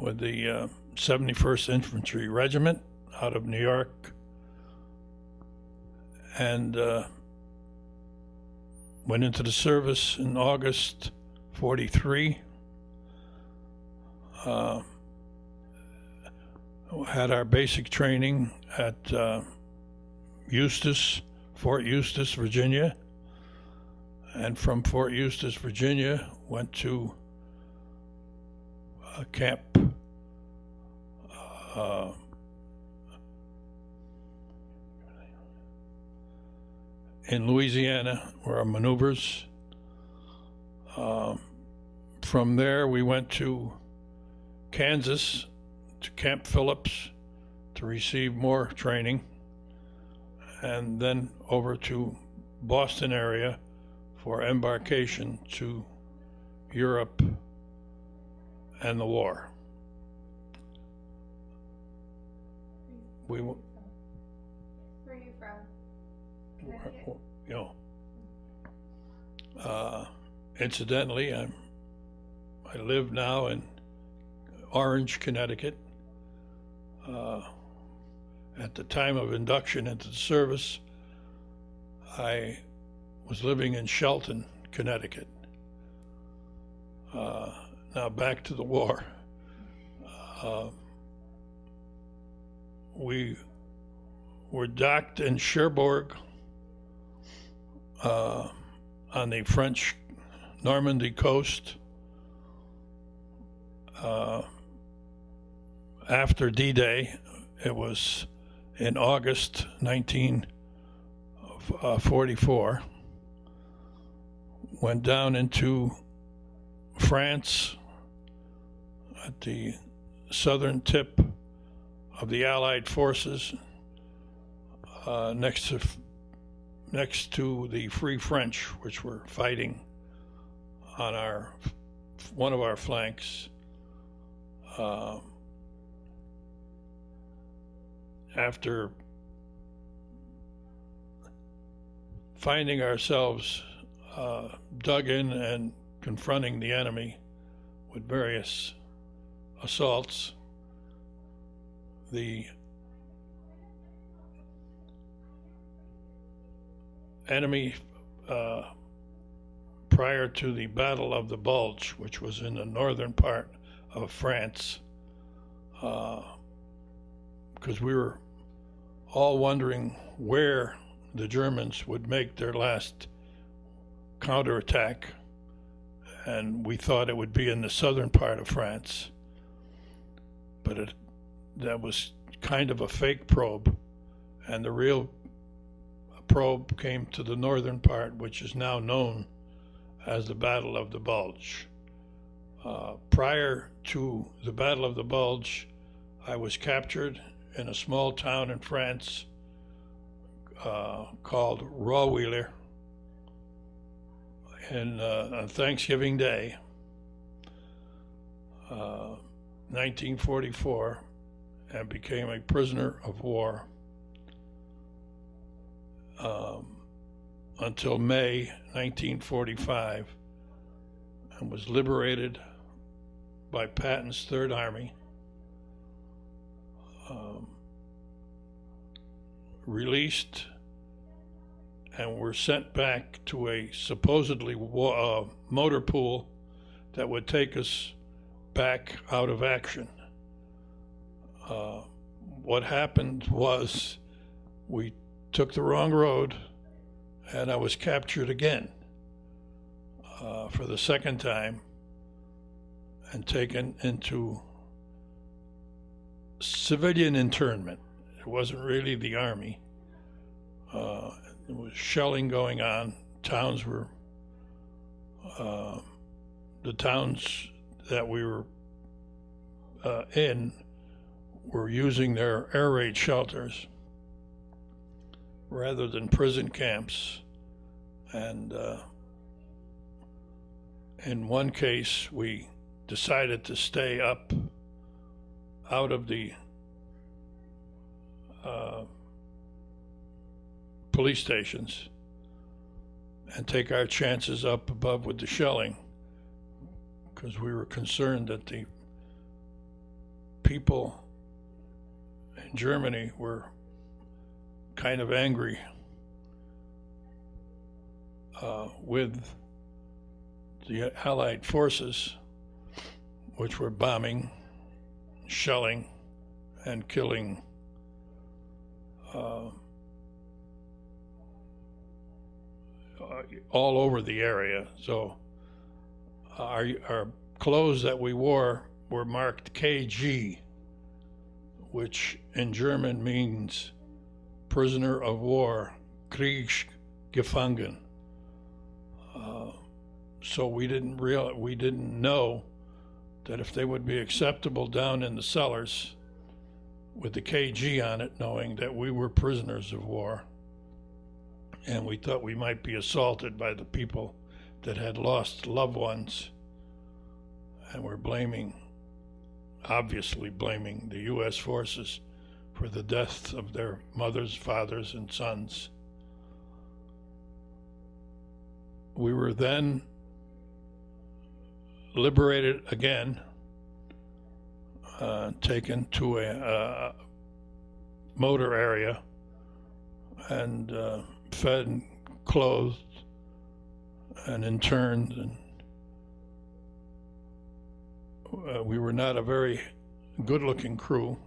with the 71st Infantry Regiment out of New York, and went into the service in August 43. Had our basic training at Fort Eustis, Virginia, and from Fort Eustis, Virginia, went to camp in Louisiana, where our maneuvers. From there, we went to Kansas, to Camp Phillips, to receive more training, and then over to Boston area for embarkation to Europe and the war. Where are you from? Connecticut? You know, incidentally, I live now in Orange, Connecticut. At the time of induction into the service, I was living in Shelton, Connecticut. Now back to the war. We were docked in Cherbourg on the French Normandy coast after D-Day. It was in August 1944. Went down into France at the southern tip of the Allied forces, next to the Free French, which were fighting on one of our flanks. After finding ourselves dug in and confronting the enemy with various assaults, the enemy, prior to the Battle of the Bulge, which was in the northern part of France, because we were all wondering where the Germans would make their last counterattack, and we thought it would be in the southern part of France, but that was kind of a fake probe, and the real probe came to the northern part, which is now known as the Battle of the Bulge. Prior to the Battle of the Bulge, I was captured in a small town in France called WWII on Thanksgiving Day, 1944, and became a prisoner of war until May 1945, and was liberated by Patton's Third Army, released, and were sent back to a supposedly motor pool that would take us back out of action. What happened was we took the wrong road, and I was captured again for the second time and taken into civilian internment. It wasn't really the army. There was shelling going on. Towns were, the towns that we were in were using their air raid shelters rather than prison camps. And in one case, we decided to stay up out of the police stations and take our chances up above with the shelling, because we were concerned that the people in Germany were kind of angry with the Allied forces, which were bombing, shelling, and killing all over the area. So our clothes that we wore were marked KG, which in German means prisoner of war, Kriegsgefangen. So we didn't know that if they would be acceptable down in the cellars with the KG on it, knowing that we were prisoners of war. And we thought we might be assaulted by the people that had lost loved ones, and were obviously blaming the U.S. forces for the deaths of their mothers, fathers, and sons. We were then liberated again, taken to a motor area, and fed and clothed and interned, and we were not a very good-looking crew.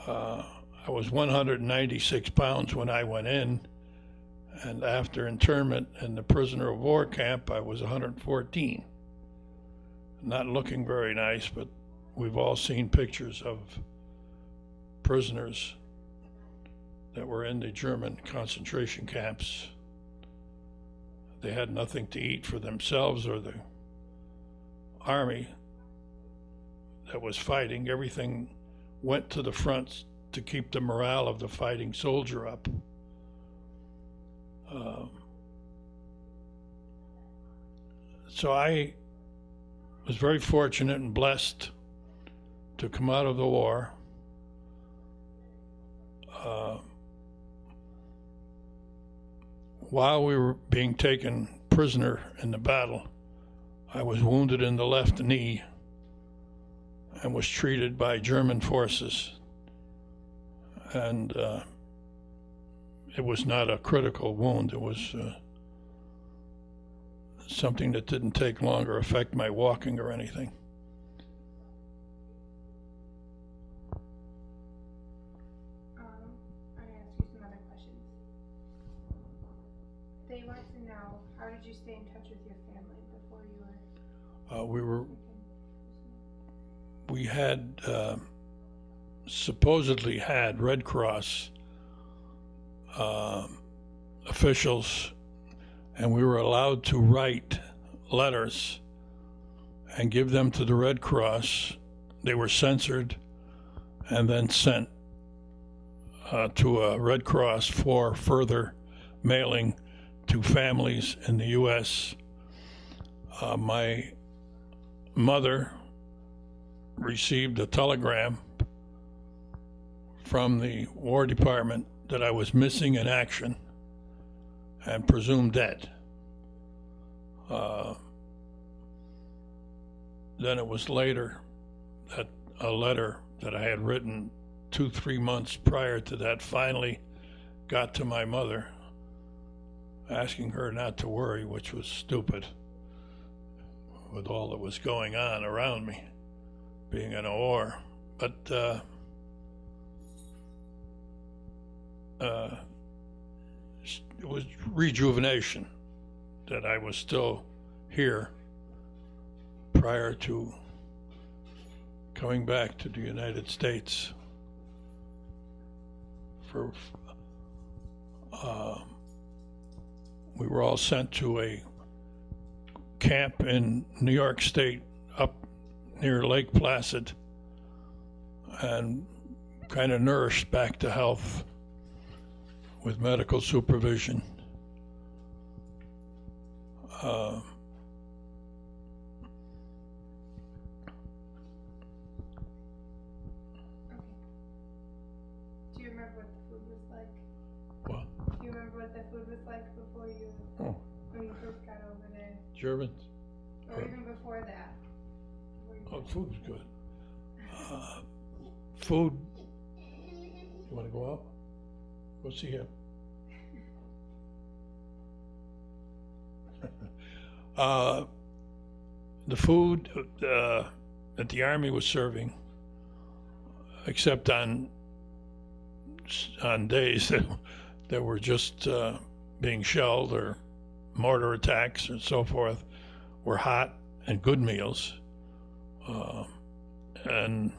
I was 196 pounds when I went in, and after internment in the prisoner of war camp, I was 114. Not looking very nice, but we've all seen pictures of prisoners that were in the German concentration camps. They had nothing to eat for themselves or the army that was fighting. Everything went to the front to keep the morale of the fighting soldier up. So I was very fortunate and blessed to come out of the war. While we were being taken prisoner in the battle, I was wounded in the left knee and was treated by German forces. And it was not a critical wound. It was something that didn't take long or affect my walking or anything. I'm going to ask you some other questions. They want to know, how did you stay in touch with your family before you were... We had supposedly had Red Cross officials, and we were allowed to write letters and give them to the Red Cross. They were censored and then sent to a Red Cross for further mailing to families in the U.S. My mother received a telegram from the War Department that I was missing in action and presumed dead. Then it was later that a letter that I had written 2-3 months prior to that finally got to my mother, asking her not to worry, which was stupid with all that was going on around me, being in a war. But it was rejuvenation that I was still here prior to coming back to the United States. We were all sent to a camp in New York State up near Lake Placid and kind of nourished back to health with medical supervision. Do you remember what the food was like? What? Do you remember what the food was like before you, when you first got over there? Germans? Or even before that? Oh, food was good. Food. You want to go out? Go see him. The food that the Army was serving, except on days that were just being shelled or mortar attacks and so forth, were hot and good meals. And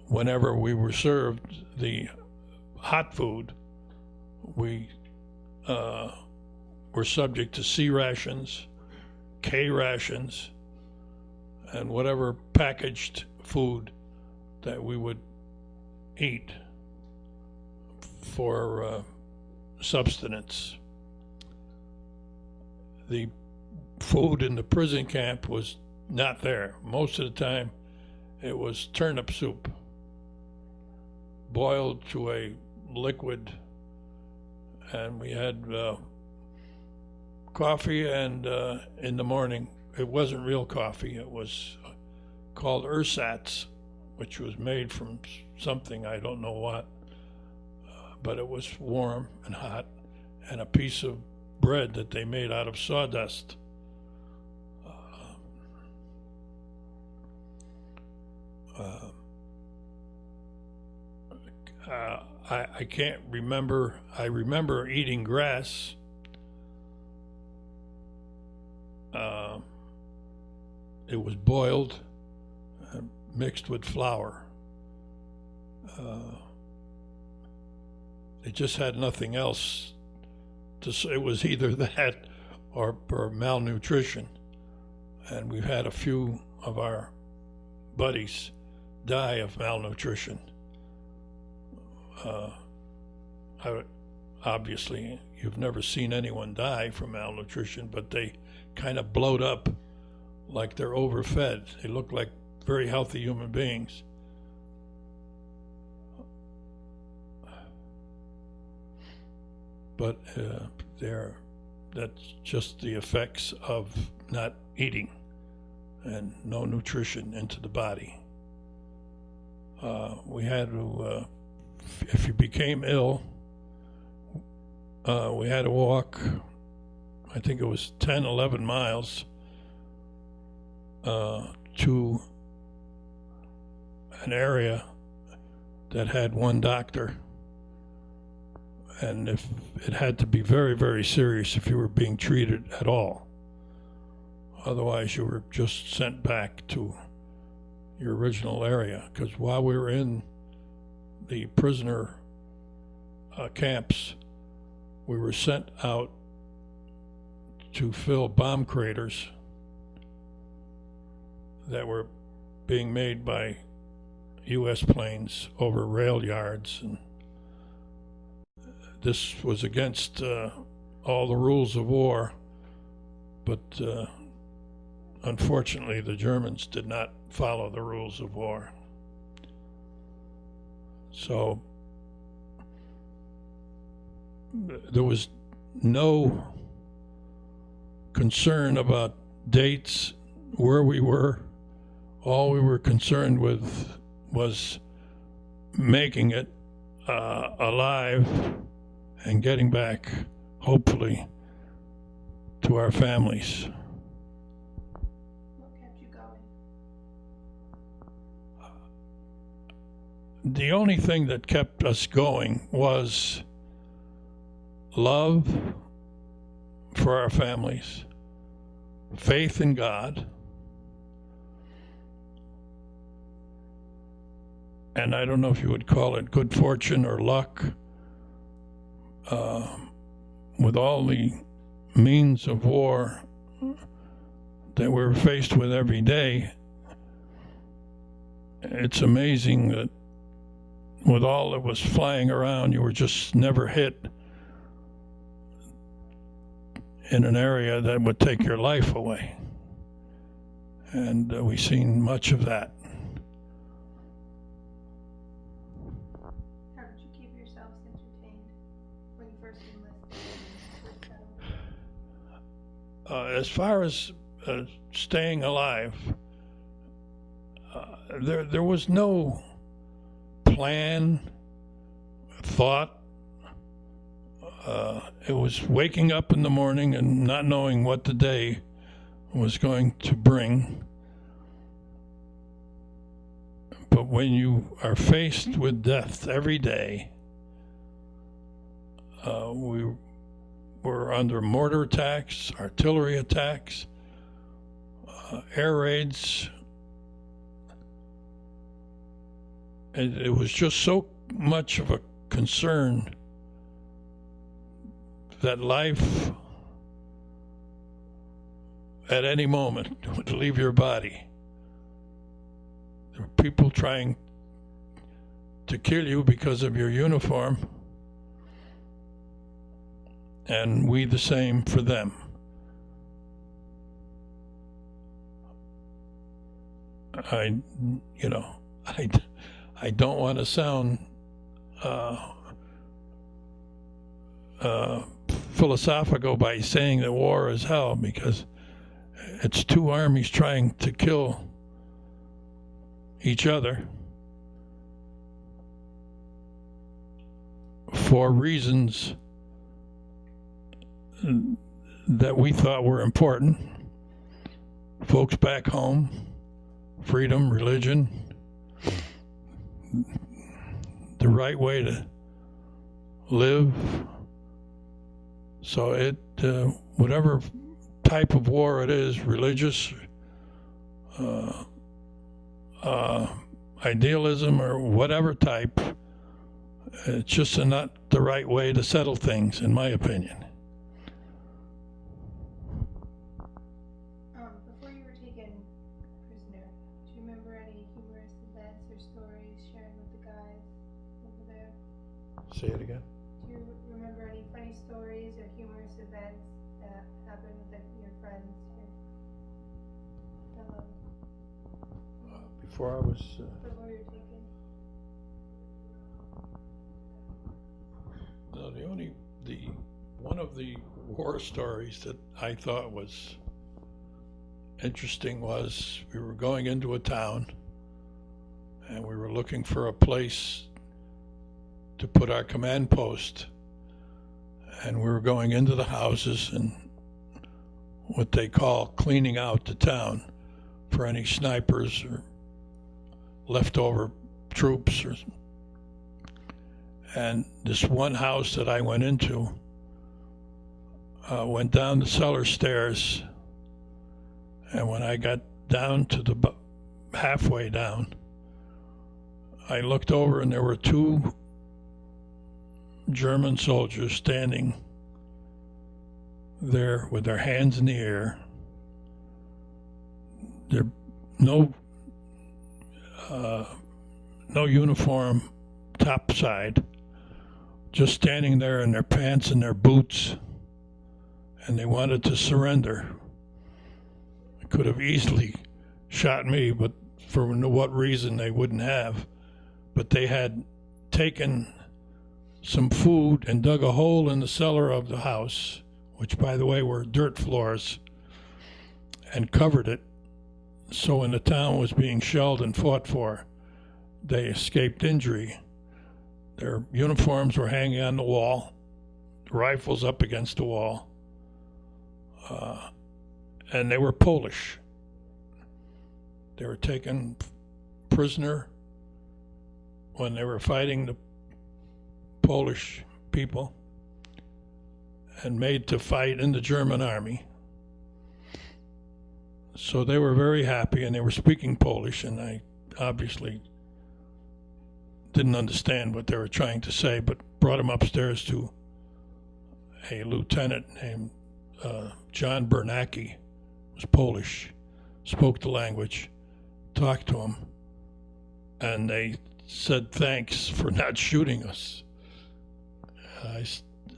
whenever we were served the hot food, we were subject to C rations, K rations, and whatever packaged food that we would eat for subsistence. The food in the prison camp was not there. Most of the time, it was turnip soup, boiled to a liquid, and we had coffee, and in the morning, it wasn't real coffee. It was called ersatz, which was made from something, I don't know what, but it was warm and hot, and a piece of bread that they made out of sawdust. I can't remember. I remember eating grass. It was boiled and mixed with flour. It just had nothing else to say. It was either that or malnutrition. And we've had a few of our buddies die of malnutrition. Obviously, you've never seen anyone die from malnutrition, but they kind of bloat up like they're overfed. They look like very healthy human beings. But that's just the effects of not eating and no nutrition into the body. We had to, if you became ill, we had to walk, I think it was 10, 11 miles to an area that had one doctor. And if it had to be very, very serious if you were being treated at all. Otherwise, you were just sent back to your original area. Because while we were in the prisoner camps, we were sent out to fill bomb craters that were being made by U.S. planes over rail yards, and this was against all the rules of war, but unfortunately the Germans did not follow the rules of war. So there was no concern about dates, where we were. All we were concerned with was making it alive and getting back, hopefully, to our families. What kept you going? The only thing that kept us going was love for our families, faith in God, and I don't know if you would call it good fortune or luck. With all the means of war that we're faced with every day, it's amazing that with all that was flying around, you were just never hit in an area that would take your life away. And we've seen much of that. How did you keep yourselves entertained when you first enlisted and first got over? As far as staying alive, there was no plan, thought. It was waking up in the morning and not knowing what the day was going to bring. But when you are faced with death every day, we were under mortar attacks, artillery attacks, air raids. And it was just so much of a concern that life at any moment would leave your body. There were people trying to kill you because of your uniform, and we the same for them. I don't want to sound philosophical by saying that war is hell, because it's two armies trying to kill each other for reasons that we thought were important. Folks back home, freedom, religion, the right way to live. So whatever type of war it is, religious, idealism, or whatever type, it's just not the right way to settle things, in my opinion. Before you were taken prisoner, do you remember any humorous events or stories sharing with the guys over there? Say it again. Do you remember any funny stories or humorous events that happened with your friends, your fellow? Before I was... Before you were taken? No, one of the war stories that I thought was interesting was we were going into a town and we were looking for a place to put our command post, and we were going into the houses and what they call cleaning out the town for any snipers or leftover troops. And this one house that I went into, went down the cellar stairs, and when I got down to the halfway down, I looked over and there were two German soldiers standing there with their hands in the air. There no uniform topside, just standing there in their pants and their boots, and they wanted to surrender. They could have easily shot me, but for what reason they wouldn't have. But they had taken some food and dug a hole in the cellar of the house, which, by the way, were dirt floors, and covered it. So when the town was being shelled and fought for, they escaped injury. Their uniforms were hanging on the wall, rifles up against the wall, and they were Polish. They were taken prisoner when they were fighting the Polish people and made to fight in the German army. So they were very happy, and they were speaking Polish, and I obviously didn't understand what they were trying to say, but brought him upstairs to a lieutenant named John Bernacki, was Polish, spoke the language, talked to him, and they said thanks for not shooting us.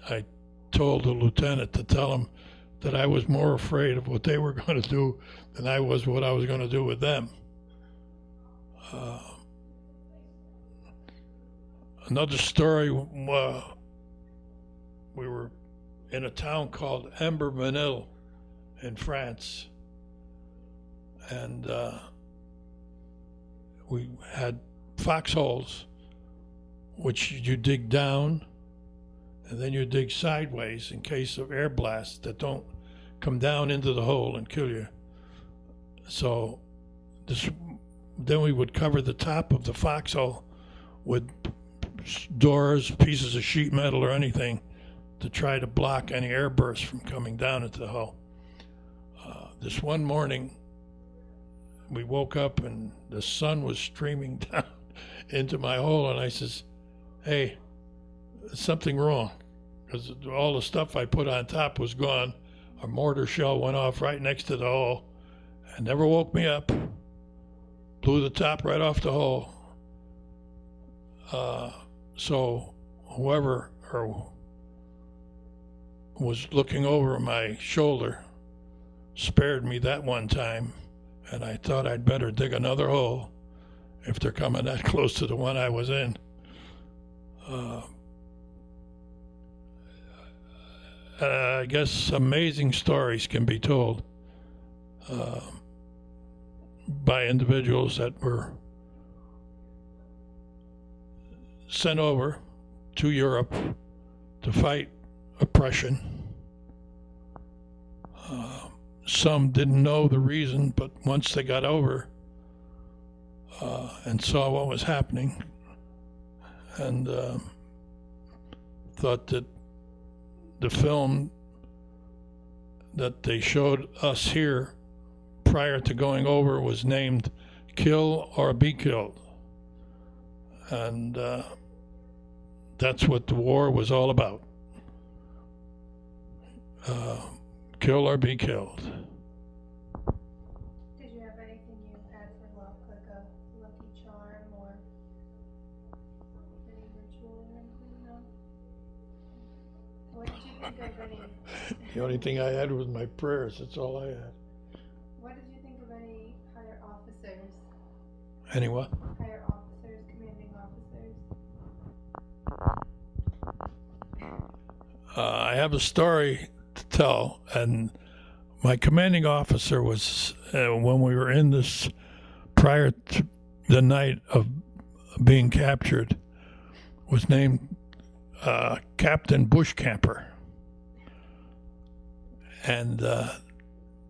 I told the lieutenant to tell him that I was more afraid of what they were going to do than I was what I was going to do with them. Another story, we were in a town called Embermenil in France, and we had foxholes, which you dig down, and then you dig sideways in case of air blasts that don't come down into the hole and kill you. So then we would cover the top of the foxhole with doors, pieces of sheet metal or anything to try to block any air bursts from coming down into the hole. This one morning, we woke up and the sun was streaming down into my hole, and I says, hey, there's something wrong, because all the stuff I put on top was gone. A mortar shell went off right next to the hole and never woke me up. Blew the top right off the hole. So whoever was looking over my shoulder spared me that one time, and I thought I'd better dig another hole if they're coming that close to the one I was in. I guess amazing stories can be told by individuals that were sent over to Europe to fight oppression. Some didn't know the reason, but once they got over and saw what was happening, and thought that the film that they showed us here prior to going over was named Kill or Be Killed. And that's what the war was all about. Kill or be killed. Did you have anything you had for luck, like a lucky charm or any ritual or anything? No? What did you think of any? The only thing I had was my prayers. That's all I had. What did you think of any higher officers? Any what? Higher officers, commanding officers. I have a story to tell, and my commanding officer was, when we were in this, prior to the night of being captured, was named Captain Bushcamper. And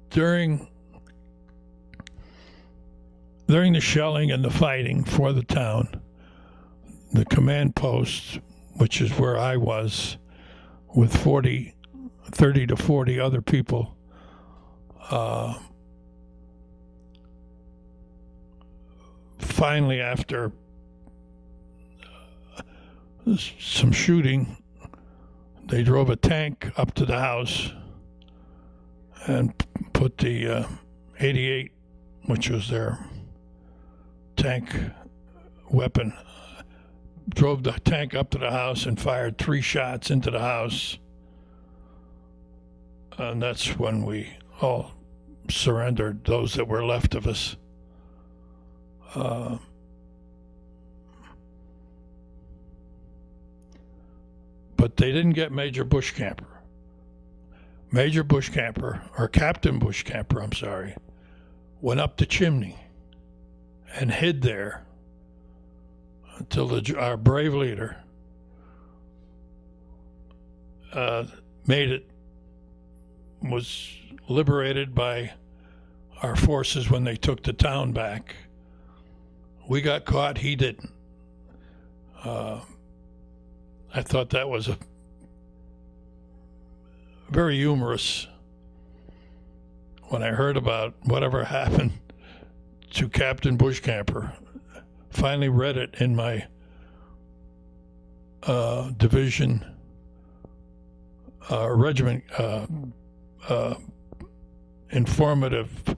during the shelling and the fighting for the town, the command post, which is where I was, with 30 to 40 other people, finally, after some shooting, they drove a tank up to the house and put the 88, which was their tank weapon, drove the tank up to the house and fired 3 shots into the house. And that's when we all surrendered, those that were left of us. But they didn't get Major Bushcamper. Major Bushcamper, or Captain Bushcamper, I'm sorry, went up the chimney and hid there until our brave leader was liberated by our forces when they took the town back. We got caught, he didn't. I thought that was a very humorous when I heard about whatever happened to Captain Bushcamper. Finally read it in my division, regiment informative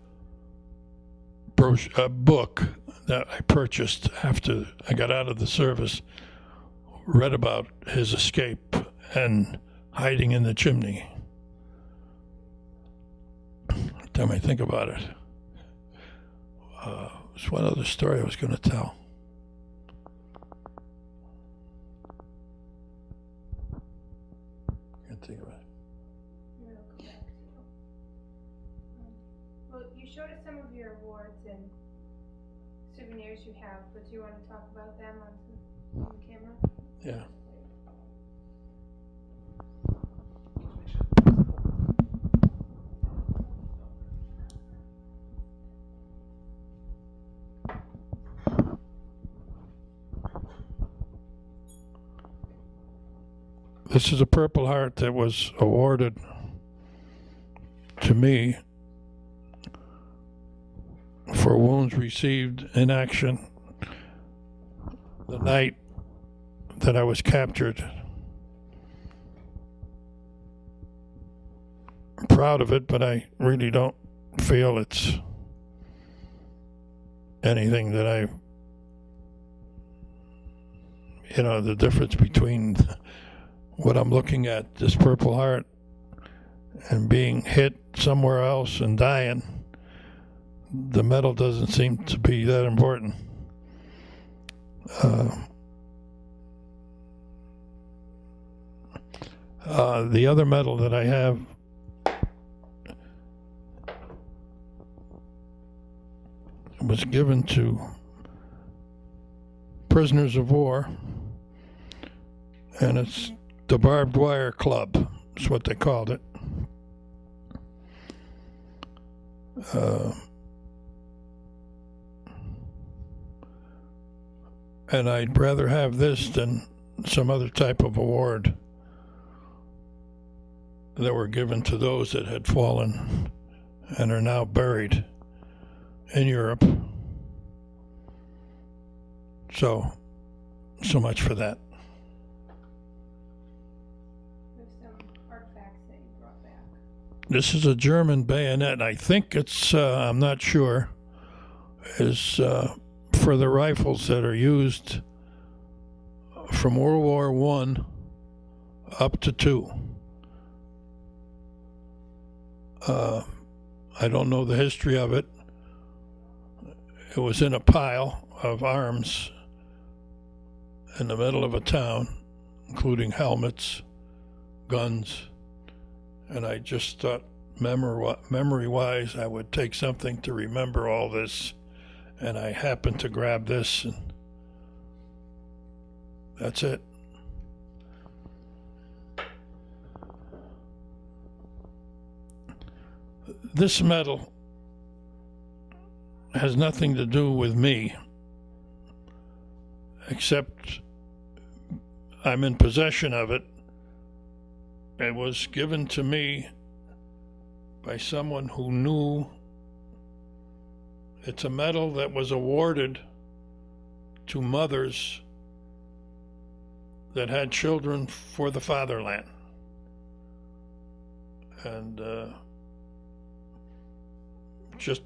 book that I purchased after I got out of the service. Read about his escape and hiding in the chimney. Every time I think about it, there's one other story I was going to tell. Can't think of it. Maybe I'll come back to you. Well, you showed us some of your awards and souvenirs you have, but do you want to talk about them on the camera? Yeah. This is a Purple Heart that was awarded to me for wounds received in action the night that I was captured. I'm proud of it, but I really don't feel it's anything that the difference between what I'm looking at, this Purple Heart, and being hit somewhere else and dying. The medal doesn't seem to be that important. The other medal that I have was given to prisoners of war, and it's the Barbed Wire Club. That's what they called it. And I'd rather have this than some other type of award that were given to those that had fallen and are now buried in Europe. So much for that. There's some artifacts that you brought back. This is a German bayonet. I think it's, I'm not sure, is for the rifles that are used from World War I up to II. I don't know the history of it. It was in a pile of arms in the middle of a town, including helmets, guns, and I just thought memory-wise I would take something to remember all this, and I happened to grab this, and that's it. This medal has nothing to do with me, except I'm in possession of it. It was given to me by someone who knew. It's a medal that was awarded to mothers that had children for the fatherland. And just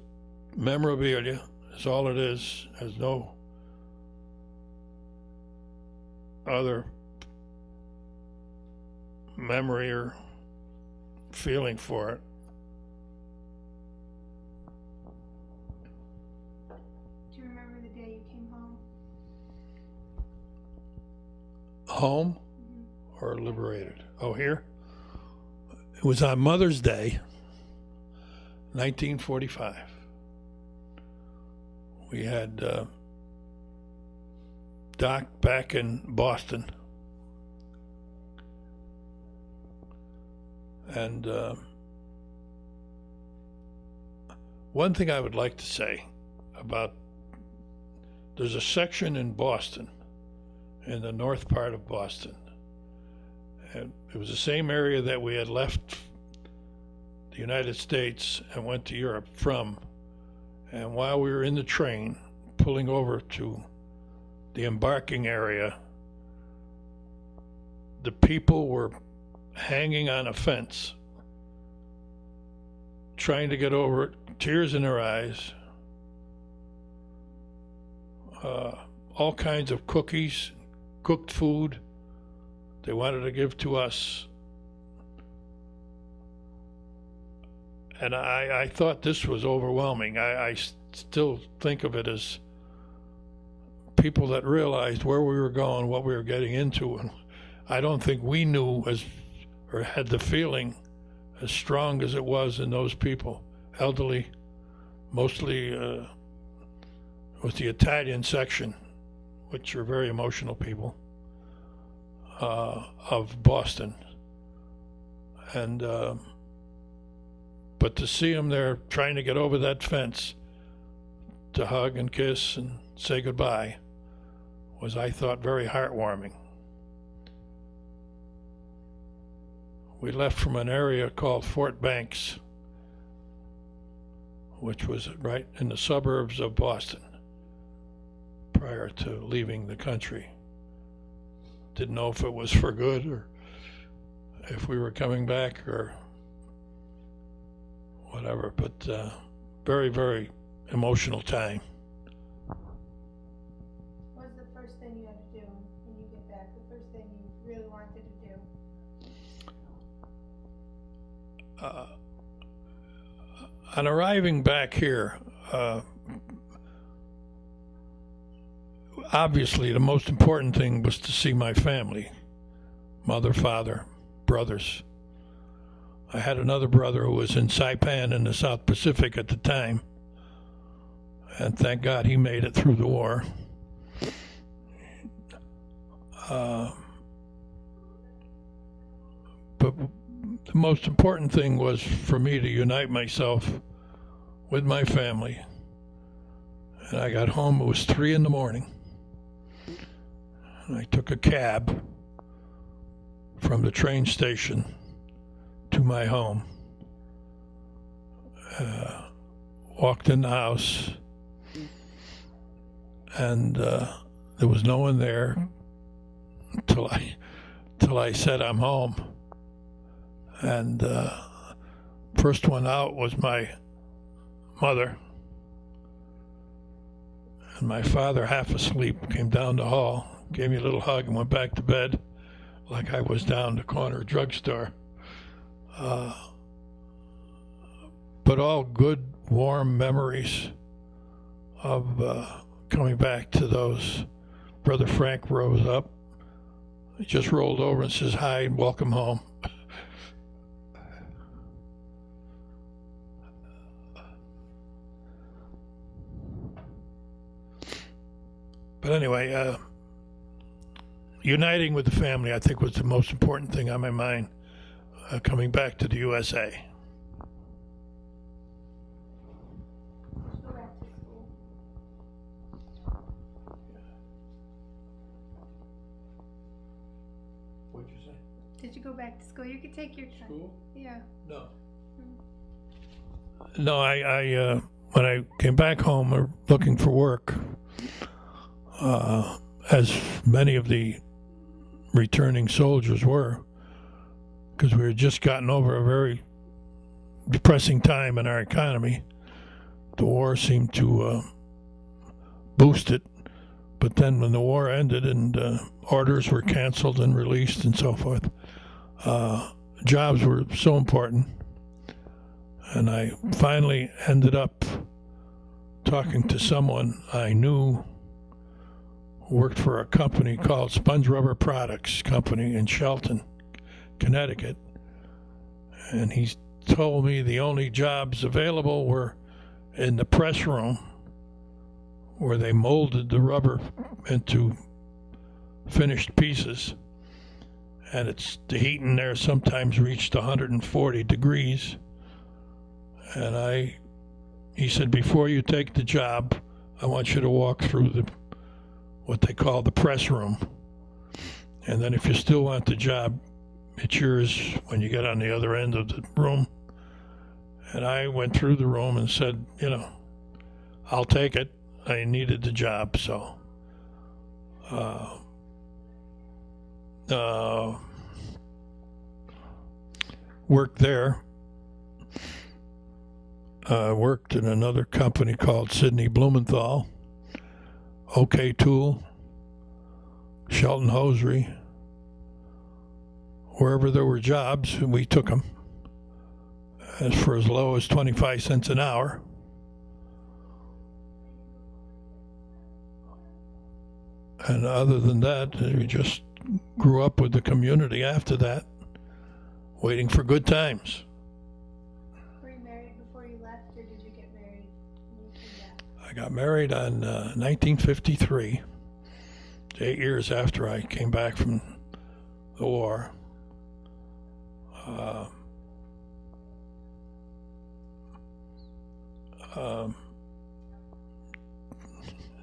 memorabilia is all it is. Has no other memory or feeling for it. Do you remember the day you came home? Home or liberated? Oh, here? It was on Mother's Day, 1945. We had Doc back in Boston. And one thing I would like to say about, there's a section in Boston, in the north part of Boston, and it was the same area that we had left the United States and went to Europe from. And while we were in the train pulling over to the embarking area, the people were hanging on a fence, trying to get over it, tears in their eyes, all kinds of cookies, cooked food they wanted to give to us. And I thought this was overwhelming. I still think of it as people that realized where we were going, what we were getting into, and I don't think we knew or had the feeling as strong as it was in those people, elderly, mostly was the Italian section, which are very emotional people, of Boston. And but to see them there trying to get over that fence to hug and kiss and say goodbye was, I thought, very heartwarming. We left from an area called Fort Banks, which was right in the suburbs of Boston, prior to leaving the country. Didn't know if it was for good or if we were coming back or whatever, but very, very emotional time. What was the first thing you had to do when you get back? The first thing you really wanted to do? On arriving back here, obviously the most important thing was to see my family, mother, father, brothers. I had another brother who was in Saipan in the South Pacific at the time, and thank God he made it through the war. But the most important thing was for me to unite myself with my family. And I got home, it was 3 in the morning. And I took a cab from the train station to my home. Walked in the house, and there was no one there till I said, I'm home. And first one out was my mother. And my father, half asleep, came down the hall, gave me a little hug, and went back to bed like I was down the corner drugstore. But all good, warm memories of coming back to those. Brother Frank rose up. He just rolled over and says, hi, and welcome home. But anyway, uniting with the family, I think, was the most important thing on my mind coming back to the USA. Go back to school. What'd you say? Did you go back to school? You could take your time. School? Yeah. No. No, I when I came back home looking for work, as many of the returning soldiers were, because we had just gotten over a very depressing time in our economy. The war seemed to boost it, but then when the war ended and orders were canceled and released and so forth, jobs were so important. And I finally ended up talking to someone I knew who worked for a company called Sponge Rubber Products Company in Shelton, Connecticut. And he told me the only jobs available were in the press room, where they molded the rubber into finished pieces. And the heat in there sometimes reached 140 degrees. And he said, before you take the job, I want you to walk through what they call the press room. And then if you still want the job, it's yours when you get on the other end of the room. And I went through the room and said, I'll take it. I needed the job, so worked there. Worked in another company called Sidney Blumenthal, OK Tool, Shelton Hosiery. Wherever there were jobs, we took them, for as low as 25 cents an hour. And other than that, we just grew up with the community after that, waiting for good times. Were you married before you left, or did you get married when you came back? I I got married on 1953, 8 years after I came back from the war.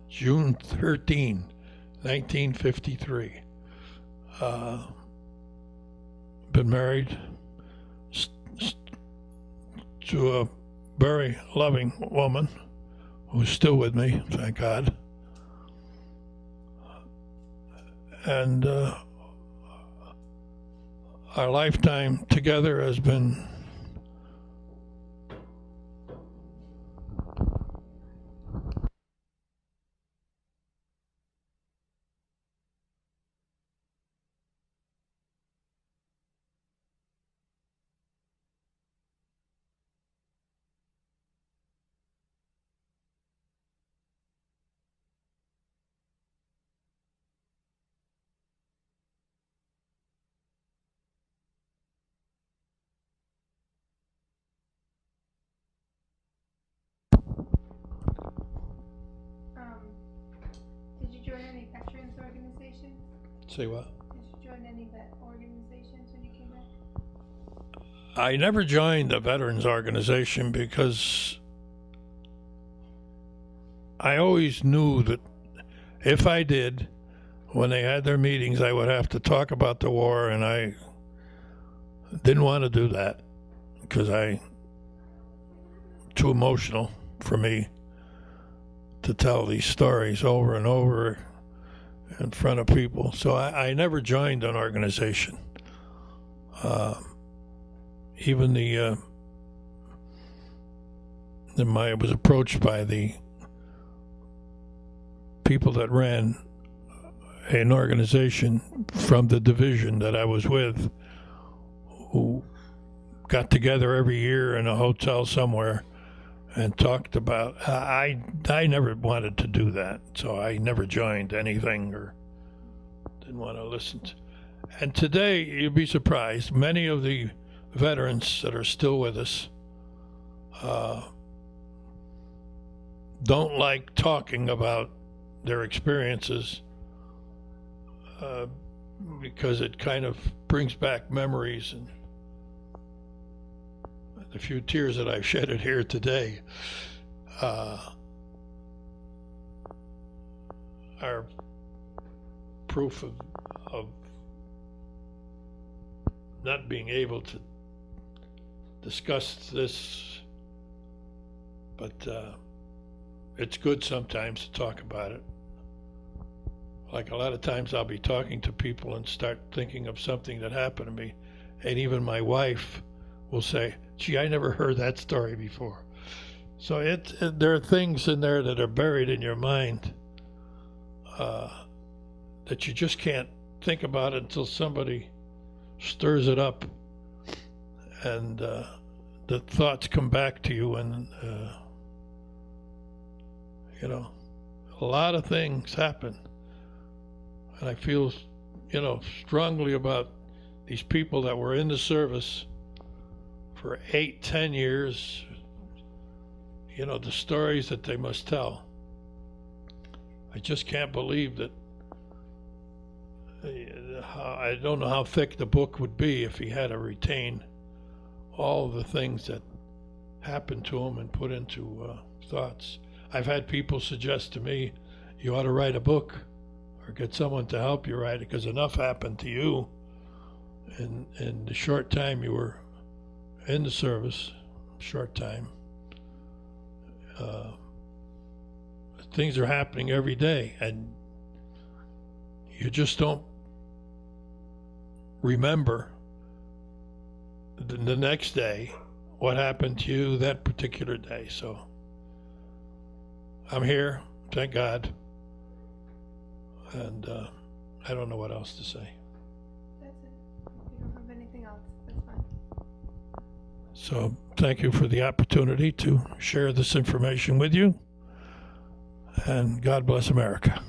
June 13, 1953. Been married to a very loving woman who's still with me, thank God. And our lifetime together has been Did you join any veterans organizations? Say what? Did you join any vet organizations when you came back? I never joined a veterans organization because I always knew that if I did, when they had their meetings, I would have to talk about the war, and I didn't want to do that because too emotional for me to tell these stories over and over in front of people. So I never joined an organization. Even I was approached by the people that ran an organization from the division that I was with, who got together every year in a hotel somewhere and talked about. I never wanted to do that, so I never joined anything or didn't want to listen to. And today, you'd be surprised, many of the veterans that are still with us don't like talking about their experiences because it kind of brings back memories, and the few tears that I've shedded here today are proof of not being able to discuss this, but it's good sometimes to talk about it. Like a lot of times I'll be talking to people and start thinking of something that happened to me, and even my wife will say, gee, I never heard that story before. So there are things in there that are buried in your mind that you just can't think about until somebody stirs it up, and the thoughts come back to you, and a lot of things happen. And I feel, strongly about these people that were in the service for 8-10 years, the stories that they must tell. I just can't believe that. I don't know how thick the book would be if he had to retain all the things that happened to him and put into thoughts. I've had people suggest to me, you ought to write a book or get someone to help you write it, because enough happened to you in the short time you were in the service, short time. Things are happening every day, and you just don't remember the next day what happened to you that particular day. So I'm here, thank God, and I don't know what else to say. That's it. If you don't have anything else, that's fine. So thank you for the opportunity to share this information with you, and God bless America.